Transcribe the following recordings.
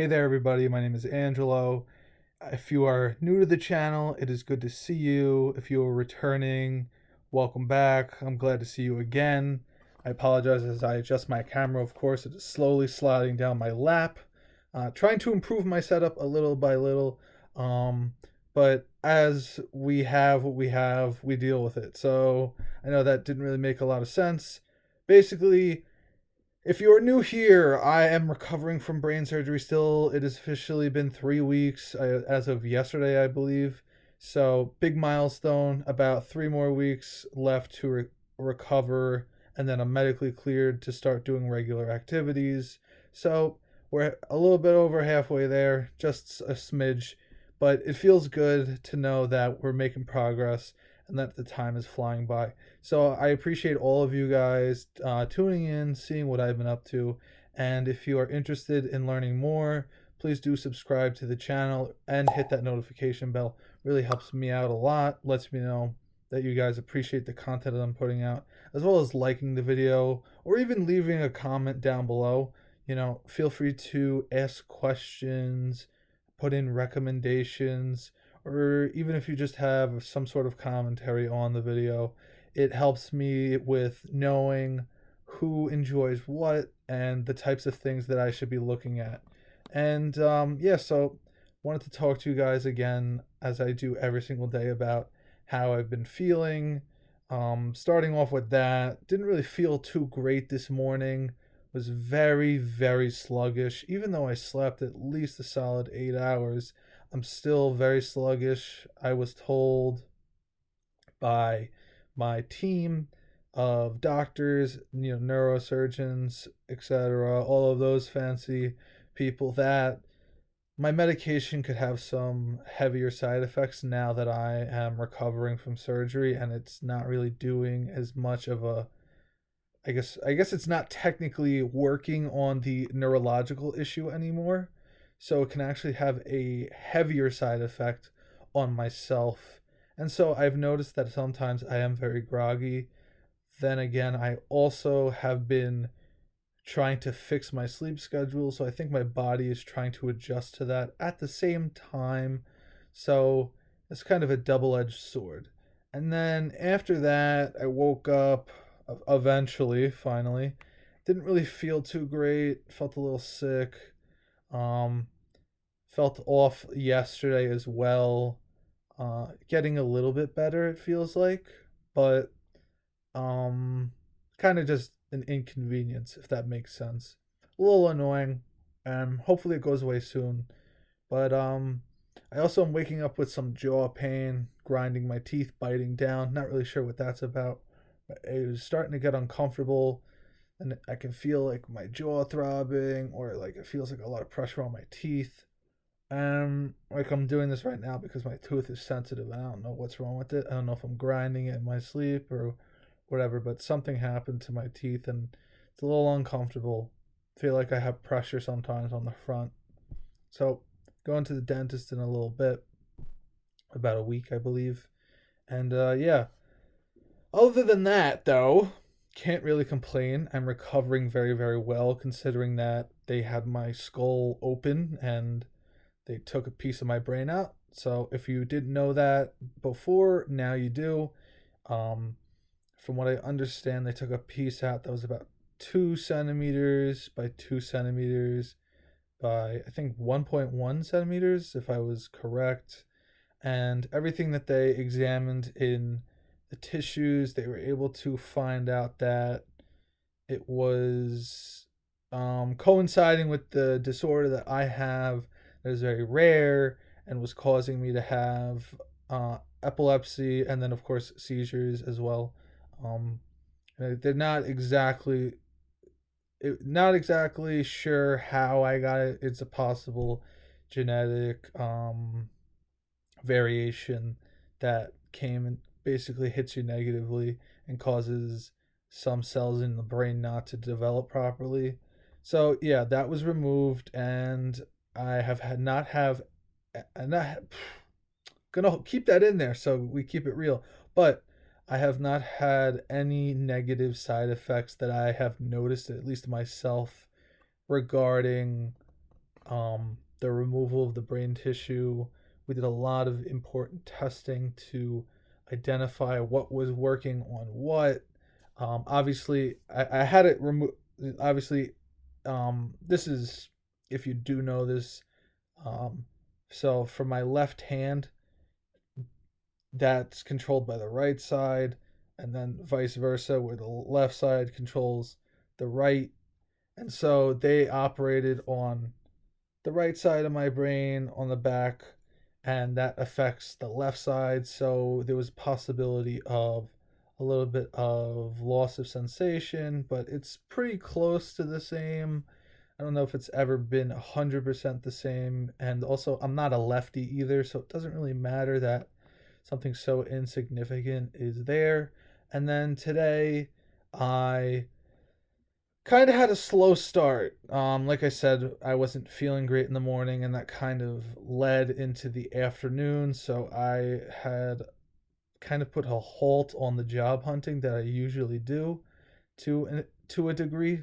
Hey there, everybody. My name is Angelo. If you are new to the channel, it is good to see you. If you are returning, welcome back. I'm glad to see you again. I apologize as I adjust my camera. Of course, it is slowly sliding down my lap. Trying to improve my setup a little by little. Um, but as we have what we have, we deal with it. So I know that didn't really make a lot of sense. Basically, if you are new here, I am recovering from brain surgery still. It has officially been 3 weeks as of yesterday, I believe. So, big milestone. About 3 more weeks left to recover, and then I'm medically cleared to start doing regular activities. So, we're a little bit over halfway there, just a smidge. But it feels good to know that we're making progress and that the time is flying by. So I appreciate all of you guys tuning in, seeing what I've been up to. And if you are interested in learning more, please do subscribe to the channel and hit that notification bell. Really helps me out a lot, lets me know that you guys appreciate the content that I'm putting out, as well as liking the video or even leaving a comment down below. Feel free to ask questions, put in recommendations, or even if you just have some sort of commentary on the video. It helps me with knowing who enjoys what and the types of things that I should be looking at. And yeah, so wanted to talk to you guys again, as I do every single day, about how I've been feeling. Starting off with that, didn't really feel too great this morning. Was very, very sluggish. Even though I slept at least a solid 8 hours, I'm still very sluggish. I was told by my team of doctors, neurosurgeons, etc., all of those fancy people, that my medication could have some heavier side effects now that I am recovering from surgery, and it's not really doing as much of a, I guess it's not technically working on the neurological issue anymore. So it can actually have a heavier side effect on myself. And so I've noticed that sometimes I am very groggy. Then again, I also have been trying to fix my sleep schedule, so I think my body is trying to adjust to that at the same time. So it's kind of a double-edged sword. And then after that, I woke up eventually, finally. Didn't really feel too great, felt a little sick. Um Felt off yesterday as well. Getting a little bit better, it feels like, but um, kind of just an inconvenience, if that makes sense. A little annoying, and hopefully it goes away soon. But I also am waking up with some jaw pain, grinding my teeth, biting down. Not really sure what that's about. It was starting to get uncomfortable, and I can feel like my jaw throbbing, or like it feels like a lot of pressure on my teeth. Like I'm doing this right now because my tooth is sensitive. I don't know what's wrong with it. I don't know if I'm grinding it in my sleep or whatever, but something happened to my teeth and it's a little uncomfortable. I feel like I have pressure sometimes on the front. So going to the dentist in a little bit, about a week, I believe. And yeah. Other than that, though, can't really complain. I'm recovering very, very well, considering that they had my skull open and they took a piece of my brain out. So if you didn't know that before, now you do. Um, from what I understand, they took a piece out that was about 2 centimeters by 2 centimeters by, I think, 1.1 centimeters, if I was correct. And everything that they examined in the tissues, they were able to find out that it was coinciding with the disorder that I have, that is very rare and was causing me to have epilepsy and then, of course, seizures as well. Um, they're not exactly sure how I got it. It's a possible genetic variation that came and basically hits you negatively and causes some cells in the brain not to develop properly. So yeah, that was removed, and I have had not have, and not gonna keep that in there so we keep it real. But I have not had any negative side effects that I have noticed, at least myself, regarding the removal of the brain tissue. We did a lot of important testing to identify what was working on what. Obviously, I had it removed. Obviously, this is, if you do know this. Um, so for my left hand, that's controlled by the right side, and then vice versa, where the left side controls the right. And so they operated on the right side of my brain on the back, and that affects the left side. So there was a possibility of a little bit of loss of sensation, but it's pretty close to the same. I don't know if it's ever been 100% the same. And also, I'm not a lefty either, so it doesn't really matter that something so insignificant is there. And then today, I kind of had a slow start. Like I said, I wasn't feeling great in the morning, and that kind of led into the afternoon. So I had kind of put a halt on the job hunting that I usually do to a degree.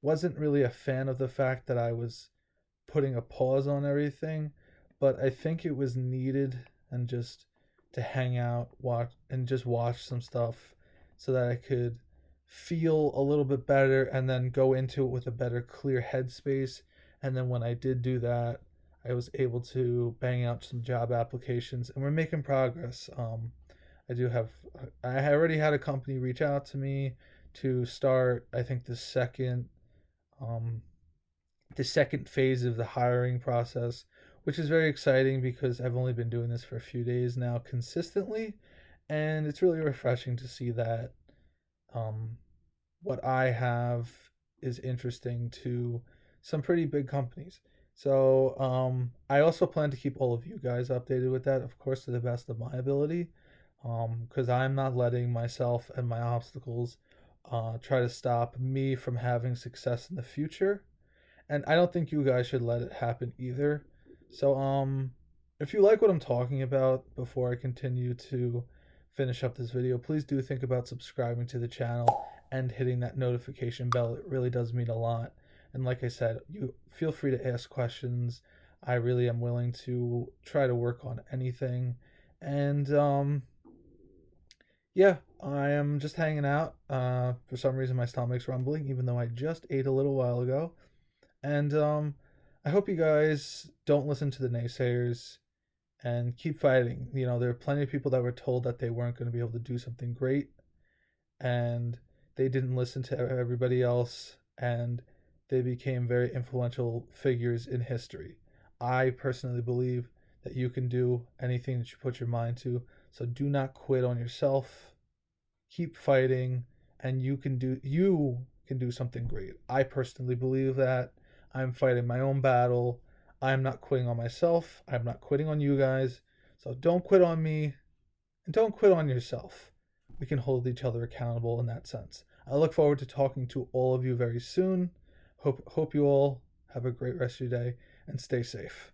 Wasn't really a fan of the fact that I was putting a pause on everything, but I think it was needed, and just to hang out, watch, and just watch some stuff so that I could feel a little bit better and then go into it with a better, clear headspace. And then when I did do that, I was able to bang out some job applications, and we're making progress. I do have, I already had a company reach out to me to start, I think, um, the second phase of the hiring process, which is very exciting because I've only been doing this for a few days now consistently, and it's really refreshing to see that um, what I have is interesting to some pretty big companies. So I also plan to keep all of you guys updated with that, of course, to the best of my ability, because I'm not letting myself and my obstacles try to stop me from having success in the future, and I don't think you guys should let it happen either. So if you like what I'm talking about, before I continue to finish up this video, please do think about subscribing to the channel and hitting that notification bell. It really does mean a lot. And like I said, you feel free to ask questions. I really am willing to try to work on anything. And yeah, I am just hanging out. For some reason my stomach's rumbling, even though I just ate a little while ago. And I hope you guys don't listen to the naysayers and keep fighting. You know, there are plenty of people that were told that they weren't going to be able to do something great, and they didn't listen to everybody else, and they became very influential figures in history. I personally believe that you can do anything that you put your mind to, so do not quit on yourself. Keep fighting, and you can do something great. I personally believe that. I'm fighting my own battle. I'm not quitting on myself. I'm not quitting on you guys. So don't quit on me, and don't quit on yourself. We can hold each other accountable in that sense. I look forward to talking to all of you very soon. Hope you all have a great rest of your day and stay safe.